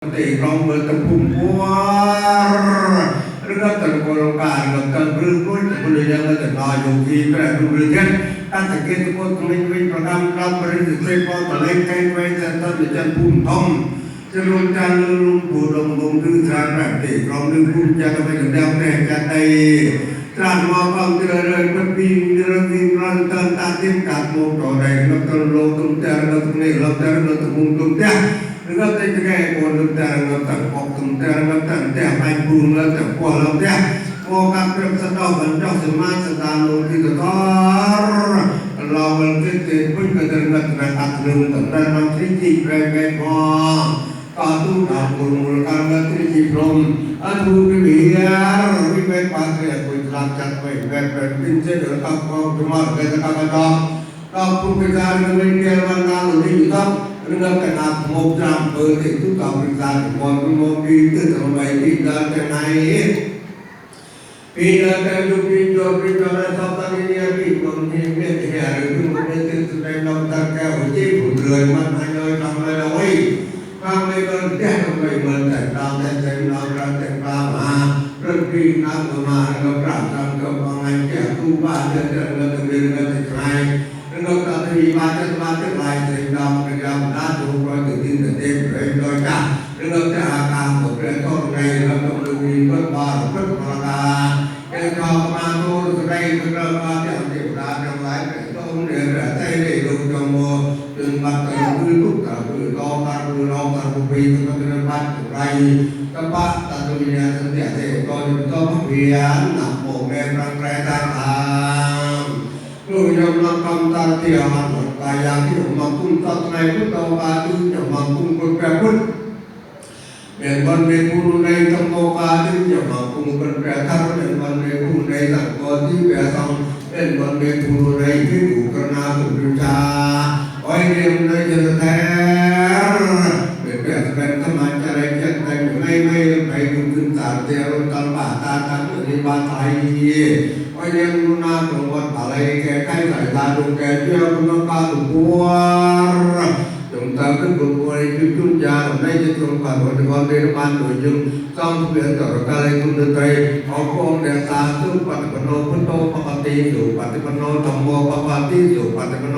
ตีกองเบอร์ตะพุ่มวัวเรื่องตะโกนการกับการรื้อรุ่นคนเดียวแต่นายกทีแปลรูปเรื่องการสังเกตทุกคนต้องเล่นประกำการบริสุทธิ์เฉพาะแต่เล่นแข่งไว้จะต้องจะพุ่มทองจะลงการลุงปู่ลงลงดื้อทางแบบตีกองดึงพุ่มจะไปถึงดาวแดงกันในการมองความเจริญเป็นปีเรื่องวิมรันตันตาเทียมการมองต่อใดเราต้องลงตรงแต่เราต้องเล่นเราแต่เราต้องมุ่งตรงแต่เราแต่จะแก้คนเราแต่เราต้องออกตรงแต่เราแต่ไปบุญเราแต่พอเราแต่พอการเริ่มสตอบันเจ้าสมาสตาโลที่จะทอเราเป็นเกิดพึ่งกระเดินกระตัดเรื่องต่างๆเราที่จีบแรงแรงพอต่อตู้ดาวบุญมูลการเงินที่จีบลมอันดูไม่มีวิเวกปาเสียคุยหลักจัดไปแบบเป็นเช่นเดียวกับความมาเป็นตะการต่อเราผู้พิจารณาเรื่องเกี่ยวกับงานหรือที่อยู่ต้องเรื่องการทำงบจำเปิดที่ทุกการพิจารณาก่อนมองดีตื่นทำไมดีเดินจากไหนปีเดินแต่ดูปีจบปีจบแล้วชอบตั้งนี้ปีบางทีไม่ได้หาหรือมันไม่ตื่นแสดงเราตั้งแก้วจีบเรือยมันให้ย่อยทำอะไรเราไว้บางไม่ก็แก้ทำไมมันแต่ตามแต่ใจเราแต่ตามมาเรื่องปีน้ำมาเราปราบทำกับอะไรแก้ตู้บ้านเดินเราต้องเดินเราจะใครเราจะมีบ้านจะมาจะไปใจดำกันยามน้าดูรอยตื่นตื่นเต้นเร่งรอยจ้าเราจะอาการหมดเรื่องต้นในเราต้องดูมีเพื่อนบ้านเพื่อนภรรยาเรื่องความมาโน้ตในเรื่องมาจากเด็กดาจังไรต้องเรียนแต่ใจได้ดูจงโมจนมาเกิดคือทุกข์กับคือรอการคือรอการบุรีต้องเป็นบ้านไรกับบ้านตัดตัวเนี่ยสัญญาเด็กก็ต้องเพียรหนักโมแม่รังแรงตามลูกยอมรับคำตัดเที่ยวมันหมดกายอย่างที่ผมมาคุ้มตัดในพุทธวาทีจะมาคุ้มคนแปรพุทธเป็นวันในผู้ในธรรมโอที่จะมาคุ้มคนแปรทั้งเป็นวันในผู้ในสังฆที่แปรสังเป็นวันในผู้ในที่ถูกกระนาถูกวิจาไว้เรียนในจะแท้เป็นแปรเป็นธรรมะจะได้เจ็ดแต่ไม่ไปดูขึ้นตาเดียวตลบาตาทั้งในบ้านไทยไว้เรียนรู้นาตรงวันอะไรแก่ใครใส่ตาดูแก่เจ้าคุณตาถูกบัวจงตามขึ้นบนบริจุจุนยาในจิตตรงผ่านวันวันเดินผ่านโดยจึงต้องเปลี่ยนต่อการเลยคุณเตยออกกองเดียตาสุปฏิปโนพุทโธปปติสุปฏิปโนธรรมโมปปติสุปฏิปโน